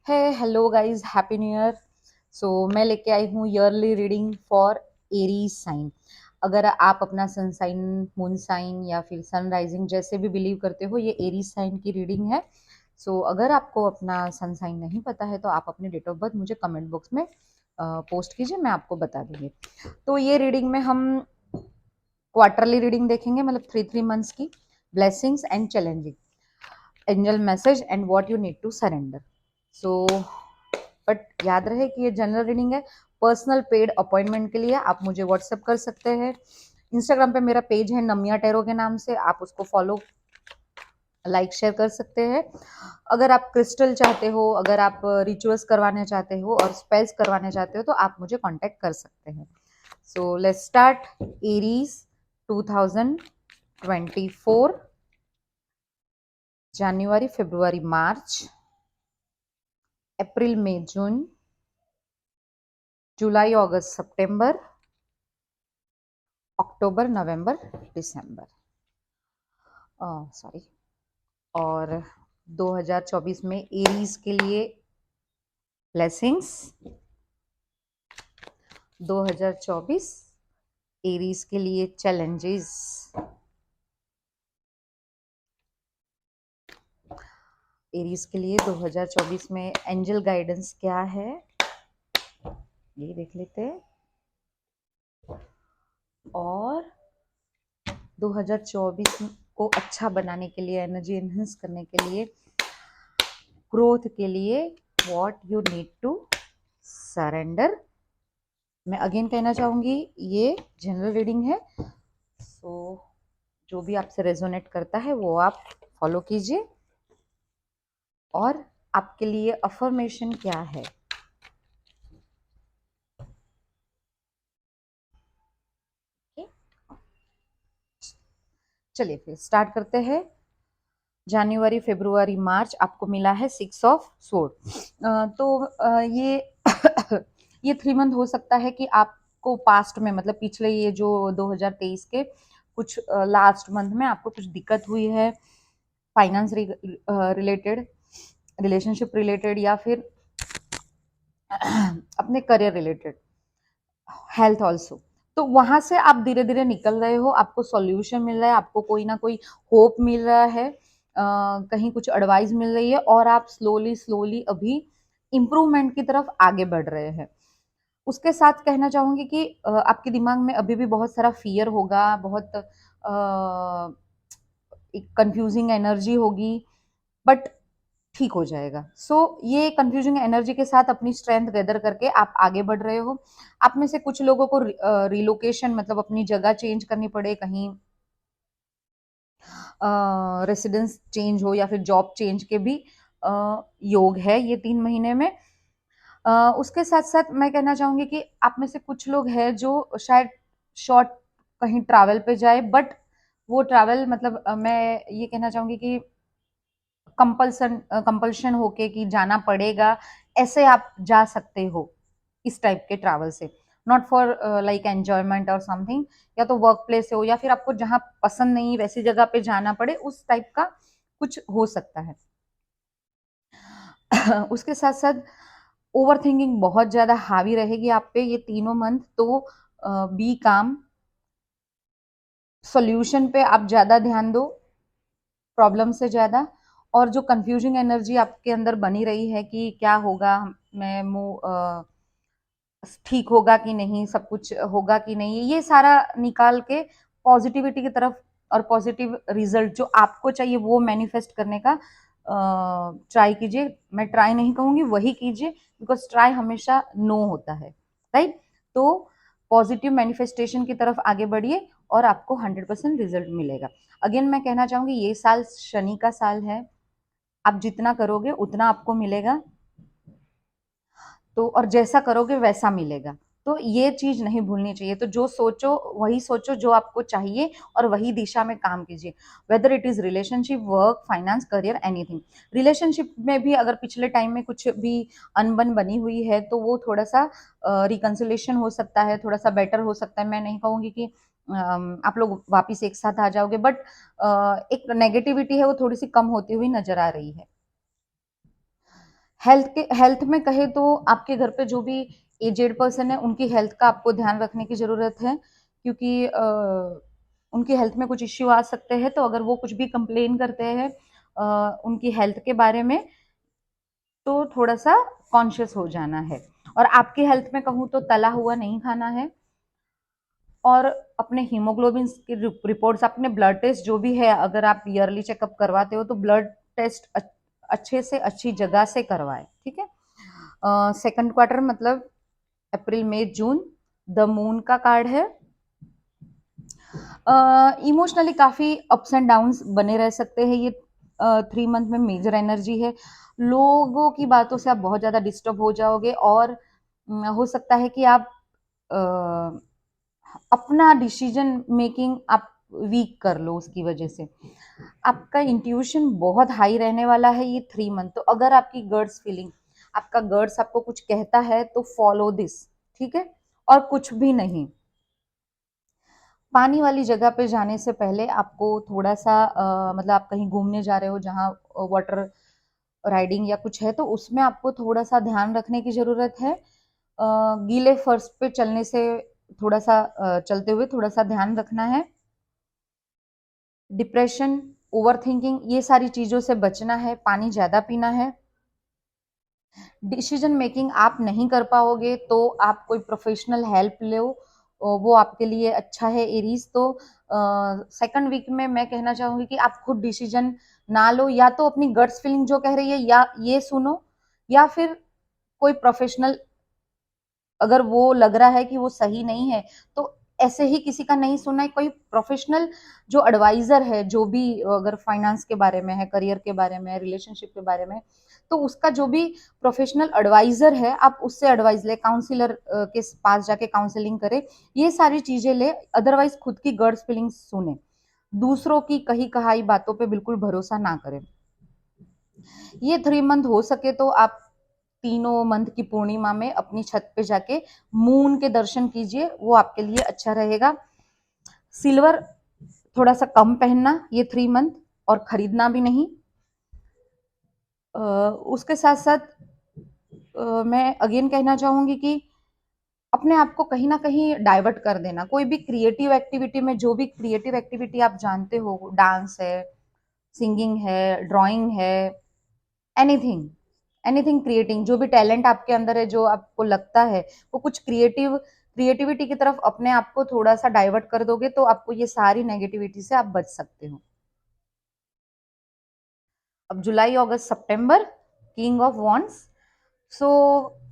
है hello guys, happy new year. So मैं लेके आई हूँ yearly reading for Aries sign. अगर आप अपना सन साइन, मून साइन या फिर सन राइजिंग जैसे भी बिलीव करते हो, ये एरीज साइन की रीडिंग है। सो अगर आपको अपना सन साइन नहीं पता है तो आप अपने डेट ऑफ बर्थ मुझे कमेंट बॉक्स में पोस्ट कीजिए, मैं आपको बता दूंगी। तो ये रीडिंग में हम क्वार्टरली रीडिंग देखेंगे, मतलब 3 3 मंथ्स की। Blessings and challenging, angel message and what you need to surrender. So but याद रहे कि ये जनरल रीडिंग है। पर्सनल पेड अपॉइंटमेंट के लिए आप मुझे व्हाट्सएप कर सकते हैं। इंस्टाग्राम पे मेरा पेज है नमिया टेरो के नाम से, आप उसको फॉलो, लाइक, शेयर कर सकते हैं। अगर आप क्रिस्टल चाहते हो, अगर आप रिचुअल्स करवाने चाहते हो और स्पेल्स करवाने चाहते हो तो आप मुझे कांटेक्ट कर सकते हैं। So let's start. एरीज 2024, जनवरी, फरवरी, मार्च, अप्रैल, मई, जून, जुलाई, अगस्त, सितंबर, अक्टूबर, नवंबर, दिसंबर, सॉरी। और 2024 में एरीज के लिए ब्लेसिंग्स। 2024 एरीज के लिए चैलेंजेस। एरीज के लिए 2024 में एंजल गाइडेंस क्या है, ये देख लेते हैं। और 2024 को अच्छा बनाने के लिए, एनर्जी एनहेंस करने के लिए, ग्रोथ के लिए, what you need to surrender. मैं अगेन कहना चाहूंगी, ये जनरल रीडिंग है। सो जो भी आपसे रेजोनेट करता है वो आप फॉलो कीजिए। और आपके लिए अफर्मेशन क्या है? चलिए फिर स्टार्ट करते हैं। जनवरी, फरवरी, मार्च आपको मिला है 6 ऑफ सोर्ड। तो ये ये 3 मंथ हो सकता है कि आपको पास्ट में, मतलब पिछले ये जो 2023 के कुछ लास्ट मंथ में आपको कुछ दिक्कत हुई है, फाइनेंस रिलेटेड, रिलेशनशिप रिलेटेड, या फिर अपने करियर रिलेटेड, हेल्थ ऑल्सो। तो वहां से आप धीरे धीरे निकल रहे हो, आपको सॉल्यूशन मिल रहा है, आपको कोई ना कोई होप मिल रहा है, कहीं कुछ एडवाइस मिल रही है, और आप स्लोली स्लोली अभी इम्प्रूवमेंट की तरफ आगे बढ़ रहे हैं। उसके साथ कहना चाहूंगी कि आपके दिमाग में अभी भी बहुत सारा फियर होगा, बहुत एक कंफ्यूजिंग एनर्जी होगी, बट ठीक हो जाएगा। ये कंफ्यूजिंग एनर्जी के साथ अपनी स्ट्रेंथ गैदर करके आप आगे बढ़ रहे हो। आप में से कुछ लोगों को रिलोकेशन, मतलब अपनी जगह चेंज करनी पड़े, कहीं रेसिडेंस चेंज हो या फिर जॉब चेंज के भी योग है ये 3 महीने में। उसके साथ साथ मैं कहना चाहूंगी कि आप में से कुछ लोग हैं जो शायद शॉर्ट कहीं ट्रैवल पे जाए, बट वो ट्रैवल, मतलब मैं ये कहना चाहूंगी कि कंपल्शन होके कि जाना पड़ेगा, ऐसे आप जा सकते हो इस टाइप के ट्रैवल से। नॉट फॉर लाइक एंजॉयमेंट और समथिंग, या तो वर्क प्लेस से हो या फिर आपको जहां पसंद नहीं वैसी जगह पे जाना पड़े, उस टाइप का कुछ हो सकता है। उसके साथ साथ ओवर थिंकिंग बहुत ज्यादा हावी रहेगी आप पे ये 3 मंथ, तो बी काम, सॉल्यूशन पे आप ज्यादा ध्यान दो प्रॉब्लम से ज्यादा। और जो कंफ्यूजिंग एनर्जी आपके अंदर बनी रही है कि क्या होगा, मैं ठीक होगा कि नहीं, सब कुछ होगा कि नहीं, ये सारा निकाल के पॉजिटिविटी की तरफ और पॉजिटिव रिजल्ट जो आपको चाहिए वो मैनिफेस्ट करने का ट्राई कीजिए। मैं ट्राई नहीं कहूंगी, वही कीजिए, बिकॉज ट्राई हमेशा नो होता है, राइट? तो पॉजिटिव मैनिफेस्टेशन की तरफ आगे बढ़िए और आपको 100% रिजल्ट मिलेगा। अगेन मैं कहना चाहूंगी, ये साल शनि का साल है, आप जितना करोगे उतना आपको मिलेगा। तो और जैसा करोगे वैसा मिलेगा, तो ये चीज नहीं भूलनी चाहिए। तो जो सोचो वही सोचो, जो आपको चाहिए, और वही दिशा में काम कीजिए। Whether it is relationship, work, finance, career, anything. Relationship में भी अगर पिछले टाइम में कुछ भी अनबन बनी हुई है तो वो थोड़ा सा रिकंसिलेशन हो सकता है, थोड़ा सा बेटर हो सकता है। मैं नहीं कहूंगी कि आप लोग वापिस एक साथ आ जाओगे, बट एक नेगेटिविटी है वो थोड़ी सी कम होती हुई नजर आ रही है। हेल्थ में कहे तो आपके घर पे जो भी एजेड पर्सन है उनकी हेल्थ का आपको ध्यान रखने की ज़रूरत है, क्योंकि उनकी हेल्थ में कुछ इश्यू आ सकते हैं, तो अगर वो कुछ भी कंप्लेन करते हैं उनकी हेल्थ के बारे में, तो थोड़ा-सा कॉन्शियस हो जाना है। और आपकी हेल्थ में कहूँ तो तला हुआ नहीं खाना है, और अपने हीमोग्लोबिन की रिपोर्ट्स, अपने ब्लड टेस्ट जो भी है, अगर आप ईयरली चेकअप करवाते हो तो ब्लड टेस्ट अच्छे से अच्छी जगह से करवाएं, ठीक है। सेकंड क्वार्टर मतलब अप्रैल मई जून, द मून का कार्ड है। इमोशनली काफी अप्स एंड डाउन्स बने रह सकते हैं ये 3 मंथ में। मेजर एनर्जी है, लोगों की बातों से आप बहुत ज्यादा डिस्टर्ब हो जाओगे, और हो सकता है कि आप अपना डिसीजन मेकिंग आप वीक कर लो उसकी वजह से। आपका इंट्यूशन बहुत हाई रहने वाला है ये 3 मंथ। तो अगर आपकी गर्ड्स फीलिंग, आपका गर्ड्स आपको कुछ कहता है तो फॉलो दिस, ठीक है, और कुछ भी नहीं। पानी वाली जगह पे जाने से पहले आपको थोड़ा सा मतलब आप कहीं घूमने जा रहे हो जहाँ वाटर राइडिंग या कुछ है, तो उसमें आपको थोड़ा सा ध्यान रखने की जरूरत है। गीले फर्श पे चलने से थोड़ा सा चलते हुए थोड़ा सा ध्यान रखना है। डिप्रेशन, ओवर थिंकिंग, ये सारी चीजों से बचना है। पानी ज्यादा पीना है। डिसीजन मेकिंग आप नहीं कर पाओगे तो आप कोई प्रोफेशनल हेल्प लो, वो आपके लिए अच्छा है एरीज। तो सेकंड वीक में मैं कहना चाहूंगी कि आप खुद डिसीजन ना लो, या तो अपनी गट्स फीलिंग जो कह रही है या ये सुनो, या फिर कोई प्रोफेशनल, अगर वो लग रहा है कि वो सही नहीं है तो ऐसे ही किसी का नहीं सुनना है। कोई प्रोफेशनल जो एडवाइजर है, जो भी अगर फाइनेंस के बारे में है, करियर के बारे में, रिलेशनशिप के बारे में, तो उसका जो भी प्रोफेशनल एडवाइजर है आप उससे एडवाइस ले, काउंसिलर के पास जाके काउंसलिंग करे, ये सारी चीजें ले। अदरवाइज खुद की गट्स फीलिंग्स सुने, दूसरों की कही कहाई बातों पे बिल्कुल भरोसा ना करें। ये 3 मंथ हो सके तो आप तीनों मंथ की पूर्णिमा में अपनी छत पे जाके मून के दर्शन कीजिए, वो आपके लिए अच्छा रहेगा। सिल्वर थोड़ा सा कम पहनना ये 3 मंथ, और खरीदना भी नहीं। उसके साथ साथ मैं अगेन कहना चाहूंगी कि अपने आप को कहीं ना कहीं डाइवर्ट कर देना। कोई भी क्रिएटिव एक्टिविटी में, जो भी क्रिएटिव एक्टिविटी आप जानते हो, डांस है, सिंगिंग है, ड्राइंग है, एनीथिंग, एनीथिंग क्रिएटिंग, जो भी टैलेंट आपके अंदर है, जो आपको लगता है वो कुछ क्रिएटिविटी की तरफ अपने आप को थोड़ा सा डाइवर्ट कर दोगे तो आपको ये सारी नेगेटिविटी से आप बच सकते हो। अब जुलाई अगस्त सितंबर, किंग ऑफ वॉन्ड्स। सो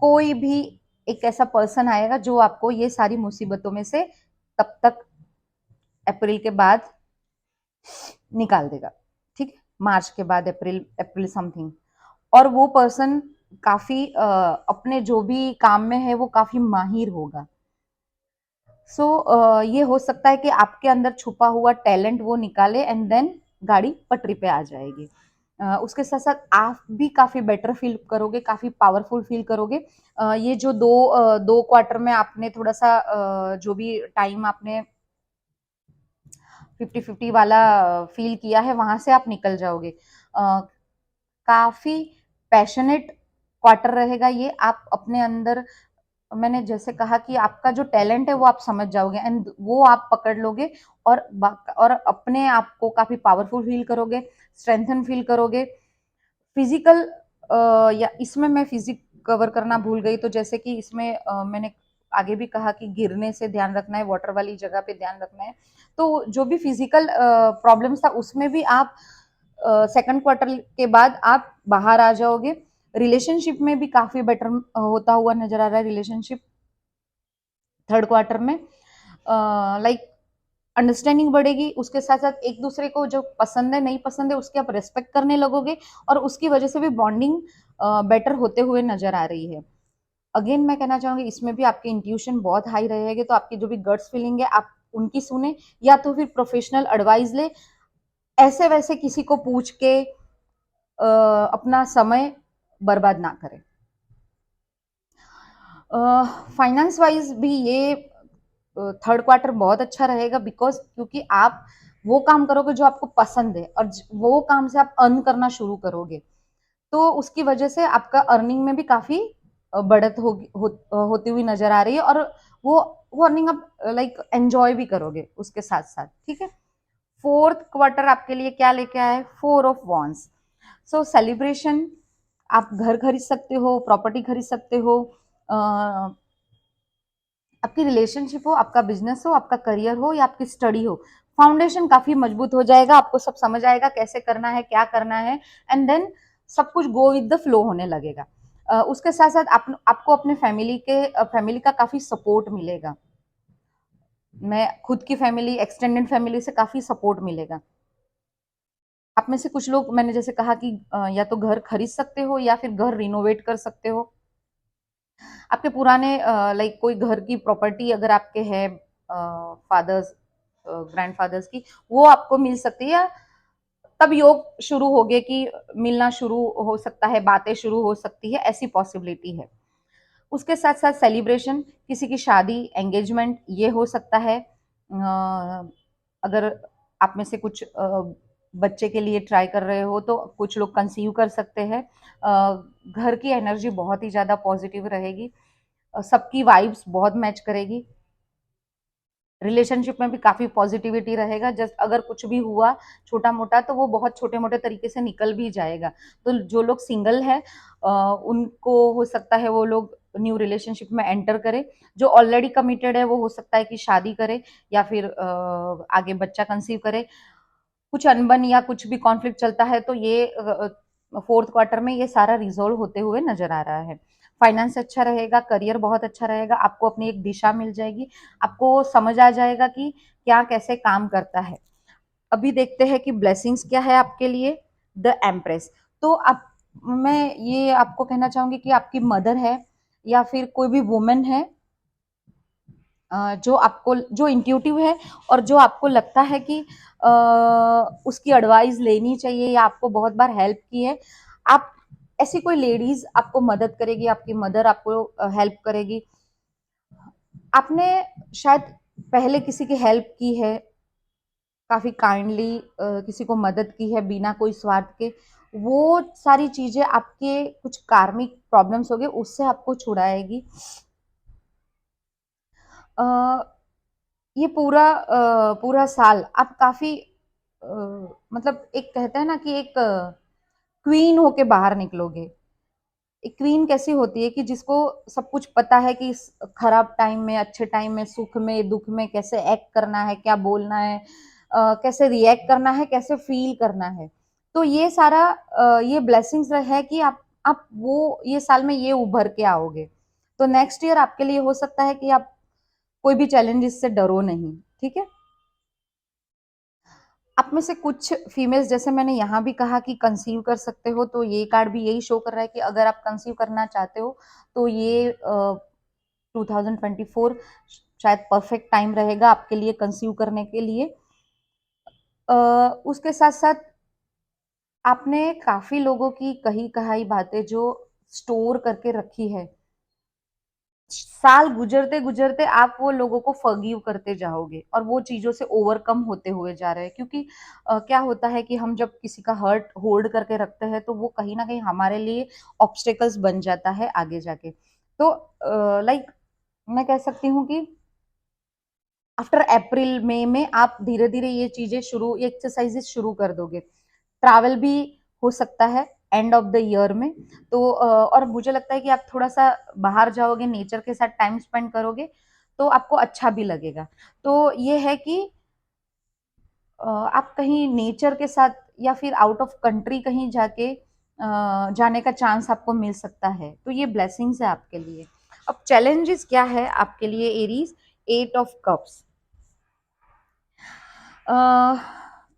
कोई भी एक ऐसा पर्सन आएगा जो आपको ये सारी मुसीबतों में से तब तक अप्रैल के बाद निकाल देगा, ठीक है। मार्च के बाद अप्रैल, अप्रैल समथिंग। और वो पर्सन काफी अपने जो भी काम में है वो काफी माहिर होगा। सो ये हो सकता है कि आपके अंदर छुपा हुआ टैलेंट वो निकाले, एंड देन गाड़ी पटरी पे आ जाएगी। उसके साथ साथ आप भी काफी बेटर फील करोगे, काफी पावरफुल फील करोगे। ये जो दो क्वार्टर में आपने थोड़ा सा जो भी टाइम आपने 50-50 वाला फील किया है, वहां से आप निकल जाओगे। काफी पैशनेट क्वार्टर रहेगा ये। आप अपने अंदर, मैंने जैसे कहा कि आपका जो टैलेंट है वो आप समझ जाओगे, एंड वो आप पकड़ लोगे, और अपने आप को काफी पावरफुल फील करोगे, स्ट्रेंथन फील करोगे। फिजिकल, या इसमें मैं फिजिक कवर करना भूल गई, तो जैसे कि इसमें मैंने आगे भी कहा कि गिरने से ध्यान रखना है, वाटर वाली जगह पे ध्यान रखना है। तो जो भी फिजिकल प्रॉब्लम्स था उसमें भी आप सेकंड क्वार्टर के बाद आप बाहर आ जाओगे। रिलेशनशिप में भी काफी बेटर होता हुआ नजर आ रहा है रिलेशनशिप थर्ड क्वार्टर में। लाइक अंडरस्टैंडिंग बढ़ेगी, उसके साथ साथ एक दूसरे को जो पसंद है नहीं पसंद है उसके आप रेस्पेक्ट करने लगोगे, और उसकी वजह से भी बॉन्डिंग बेटर होते हुए नजर आ रही है। अगेन मैं कहना चाहूंगी इसमें भी आपकी इंट्यूशन बहुत हाई रहेगी, तो आपकी जो भी गट्स फीलिंग है आप उनकी सुने, या तो फिर प्रोफेशनल एडवाइस ले। ऐसे वैसे किसी को पूछ के अपना समय बर्बाद ना करें। फाइनेंस वाइज भी ये थर्ड क्वार्टर बहुत अच्छा रहेगा, बिकॉज क्योंकि आप वो काम करोगे जो आपको पसंद है, और वो काम से आप अर्न करना शुरू करोगे। तो उसकी वजह से आपका अर्निंग में भी काफ़ी बढ़त होती हुई नज़र आ रही है, और वो वो अर्निंग आप लाइक एन्जॉय भी करोगे उसके साथ-साथ, ठीक है? 4th क्वार्टर आपके लिए क्या लेके आया है? 4 ऑफ वॉन्स। सो सेलिब्रेशन, आप घर खरीद सकते हो, प्रॉपर्टी खरीद सकते हो, अ, आपकी रिलेशनशिप हो, आपका बिजनेस हो, आपका करियर हो या आपकी स्टडी हो, फाउंडेशन काफी मजबूत हो जाएगा, आपको सब समझ आएगा कैसे करना है, क्या करना है, एंड देन सब कुछ गो विद द फ्लो होने लगेगा। उसके साथ साथ आपको अपने फैमिली का काफी सपोर्ट मिलेगा। मैं खुद की फैमिली, एक्सटेंडेड फैमिली से काफी सपोर्ट मिलेगा। आप में से कुछ लोग, मैंने जैसे कहा कि या तो घर खरीद सकते हो या फिर घर रिनोवेट कर सकते हो। आपके पुराने लाइक कोई घर की प्रॉपर्टी अगर आपके है, फादर्स ग्रैंडफादर्स की, वो आपको मिल सकती है, या तब योग शुरू हो गए कि मिलना शुरू हो सकता है, बातें शुरू हो सकती है, ऐसी पॉसिबिलिटी है। उसके साथ साथ सेलिब्रेशन, किसी की शादी, एंगेजमेंट, ये हो सकता है। अगर आप में से कुछ बच्चे के लिए ट्राई कर रहे हो तो कुछ लोग कंसीव कर सकते हैं। घर की एनर्जी बहुत ही ज़्यादा पॉजिटिव रहेगी, सबकी वाइब्स बहुत मैच करेगी। रिलेशनशिप में भी काफ़ी पॉजिटिविटी रहेगा। जस्ट अगर कुछ भी हुआ छोटा-मोटा तो वो बहुत छोटे-मोटे तरीके से निकल भी जाएगा। तो जो लोग सिंगल हैं उनको हो सकता है वो लोग न्यू रिलेशनशिप में एंटर करें। जो ऑलरेडी कमिटेड है वो हो सकता है कि शादी करे या फिर आगे बच्चा कंसीव करे। कुछ अनबन या कुछ भी कॉन्फ्लिक्ट चलता है तो ये 4th क्वार्टर में ये सारा रिज़ॉल्व होते हुए नज़र आ रहा है। फाइनेंस अच्छा रहेगा, करियर बहुत अच्छा रहेगा, आपको अपनी एक दिशा मिल जाएगी, आपको समझ आ जाएगा कि क्या कैसे काम करता है। अभी देखते हैं कि ब्लेसिंग्स क्या है आपके लिए, द एम्प्रेस। तो आप मैं ये आपको कहना चाहूँगी कि आपकी मदर है या फिर कोई भी वुमन है, जो आपको जो इंट्यूटिव है और जो आपको लगता है कि उसकी एडवाइस लेनी चाहिए या आपको बहुत बार हेल्प की है, आप ऐसी कोई लेडीज आपको मदद करेगी, आपकी मदर आपको हेल्प करेगी। आपने शायद पहले किसी की हेल्प की है, काफी काइंडली किसी को मदद की है बिना कोई स्वार्थ के, वो सारी चीजें आपके कुछ कार्मिक प्रॉब्लम्स हो गए उससे आपको छुड़ाएगी। अ, ये पूरा साल आप काफ़ी मतलब एक कहते हैं ना कि एक क्वीन होके बाहर निकलोगे। एक क्वीन कैसी होती है कि जिसको सब कुछ पता है कि इस खराब टाइम में, अच्छे टाइम में, सुख में, दुःख में कैसे एक्ट करना है, क्या बोलना है, कैसे रिएक्ट करना है, कैसे फ़ील करना है। तो ये सारा ये ब्लेसिंग्स है कि आप वो ये साल में ये उभर के आओगे। तो नेक्स्ट ईयर आपके लिए हो सकता है कि आप कोई भी चैलेंजेस से डरो नहीं, ठीक है? आप में से कुछ फीमेल्स, जैसे मैंने यहाँ भी कहा कि कंसीव कर सकते हो, तो ये कार्ड भी यही शो कर रहा है कि अगर आप कंसीव करना चाहते हो तो ये 2024 शायद परफेक्ट टाइम रहेगा आपके लिए कंसीव करने के लिए। अ, उसके साथ-साथ आपने काफ़ी लोगों की कही-कहाई बातें जो स्टोर करके रखी है, साल गुजरते-गुजरते आप वो लोगों को फ़ॉरगिव करते जाओगे और वो चीज़ों से ओवरकम होते हुए जा रहे हैं, क्योंकि क्या होता है कि हम जब किसी का हर्ट होल्ड करके रखते हैं तो वो कहीं न कहीं हमारे लिए ऑब्स्टेकल्स बन जाता है आगे जाके। तो लाइक मैं कह सकती हूँ कि आफ्टर अप्रैल, मई में आप धीरे-धीरे ये एक्सरसाइज़ेज़ शुरू कर दोगे। ट्रैवल भी हो सकता है एंड ऑफ द ईयर में। तो और मुझे लगता है कि आप थोड़ा-सा बाहर जाओगे, नेचर के साथ टाइम स्पेंड करोगे, तो आपको अच्छा भी लगेगा। तो ये है कि आप कहीं नेचर के साथ या फिर आउट ऑफ कंट्री कहीं जाके जाने का चांस आपको मिल सकता है। तो ये ब्लेसिंग्स है आपके लिए। अब चैलेंजेस क्या है आपके लिए एरीज़? 8 of cups. अ,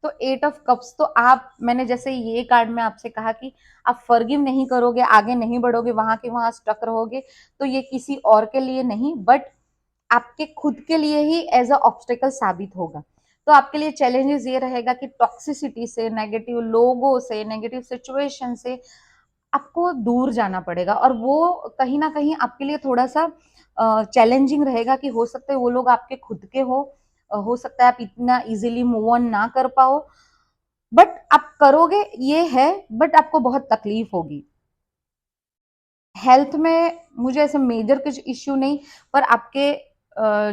तो 8 ऑफ कप्स, तो आप, मैंने जैसे ये कार्ड में आपसे कहा कि आप फॉरगिव नहीं करोगे, आगे नहीं बढ़ोगे, वहाँ के वहाँ स्टक रहोगे, तो ये किसी और के लिए नहीं बट आपके खुद के लिए ही एज अ ऑब्स्टेकल साबित होगा। तो आपके लिए चैलेंजेस ये रहेगा कि टॉक्सिसिटी से, नेगेटिव लोगों से, नेगेटिव सिचुएशन से आपको दूर जाना पड़ेगा, और वो कहीं न कहीं आपके लिए थोड़ा-सा चैलेंजिंग रहेगा कि हो सकता है वो लोग आपके खुद के हो सकता है आप इतना ईज़िली मूव ऑन ना कर पाओ। बट आप करोगे ये है, बट आपको बहुत तकलीफ होगी। हेल्थ में मुझे ऐसे मेजर कुछ इश्यू नहीं, पर आपके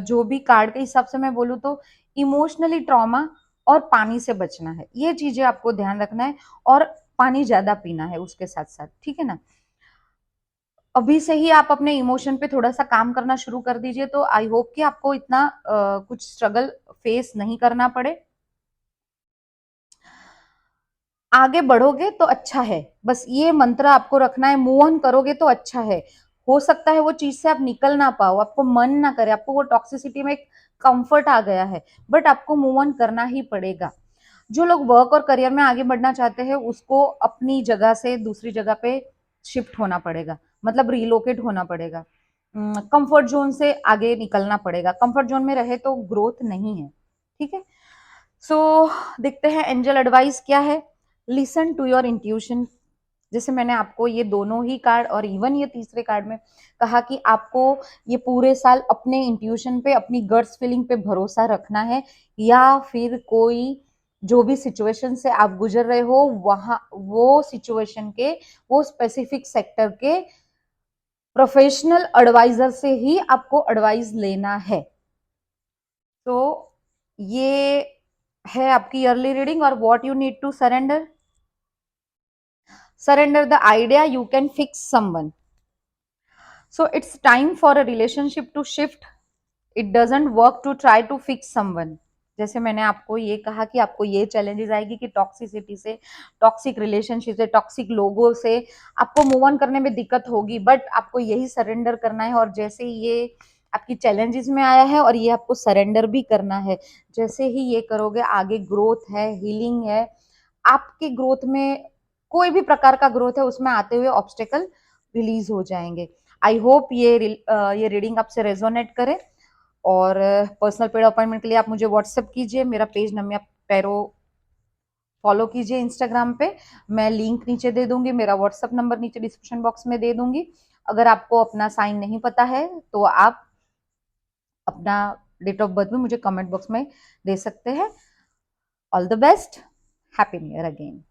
जो भी कार्ड के हिसाब से मैं बोलूँ तो इमोशनली ट्रॉमा और पानी से बचना है, ये चीजें आपको ध्यान रखना है, और पानी ज्यादा पीना है उसके साथ साथ, ठीक है ना। अभी से ही आप अपने इमोशन पे थोड़ा सा काम करना शुरू कर दीजिए, तो आई होप कि आपको इतना कुछ स्ट्रगल फेस नहीं करना पड़े। आगे बढ़ोगे तो अच्छा है, बस ये मंत्र आपको रखना है, मूव ऑन करोगे तो अच्छा है। हो सकता है वो चीज से आप निकल ना पाओ, आपको मन ना करे, आपको वो टॉक्सिसिटी में एक कंफर्ट आ गया है, बट आपको मूव ऑन करना ही पड़ेगा। जो लोग वर्क और करियर में आगे बढ़ना चाहते हैं उसको अपनी जगह से दूसरी जगह पे शिफ्ट होना पड़ेगा, मतलब रिलोकेट होना पड़ेगा, कंफर्ट जोन से आगे निकलना पड़ेगा। कंफर्ट जोन में रहे तो ग्रोथ नहीं है, ठीक है। सो देखते हैं एंजल एडवाइस क्या है। Listen to your intuition. जैसे मैंने आपको ये दोनों ही कार्ड और इवन ये तीसरे कार्ड में कहा कि आपको ये पूरे साल अपने इंट्यूशन पे, अपनी गट्स फीलिंग पे भरोसा रखना है, या फिर कोई जो भी सिचुएशन से आप गुजर रहे हो वहां वो सिचुएशन के, वो स्पेसिफिक सेक्टर के प्रोफेशनल एडवाइजर से ही आपको एडवाइस लेना है। तो ये है आपकी ईयरली रीडिंग। और what you need to surrender, surrender the idea you can fix someone. So it's time for a relationship to shift. It doesn't work to try to fix someone. जैसे मैंने आपको ये कहा कि आपको ये चैलेंजेस आएगी कि टॉक्सिसिटी से, टॉक्सिक रिलेशनशिप से, टॉक्सिक लोगों से आपको मूव ऑन करने में दिक्कत होगी, बट आपको यही सरेंडर करना है। और जैसे ये आपकी चैलेंजेस में आया है और ये आपको सरेंडर भी करना है, जैसे ही ये करोगे आगे ग्रोथ है, हीलिंग है आपकी ग्रोथ में। कोई भी प्रकार का ग्रोथ है उसमें आते हुए ऑब्स्टेकल रिलीज हो जाएंगे। आई होप ये रीडिंग आपसे रेजोनेट करे। और पर्सनल पेड अपॉइंटमेंट के लिए आप मुझे व्हाट्सएप कीजिए, मेरा पेज नम्या टैरो फॉलो कीजिए इंस्टाग्राम पे। मैं लिंक नीचे दे दूंगी, मेरा व्हाट्सएप नंबर नीचे डिस्क्रिप्शन बॉक्स में दे दूंगी। अगर आपको अपना साइन नहीं पता है तो आप अपना डेट ऑफ बर्थ भी मुझे कमेंट बॉक्स में दे सकते हैं। All the best, happy new year again.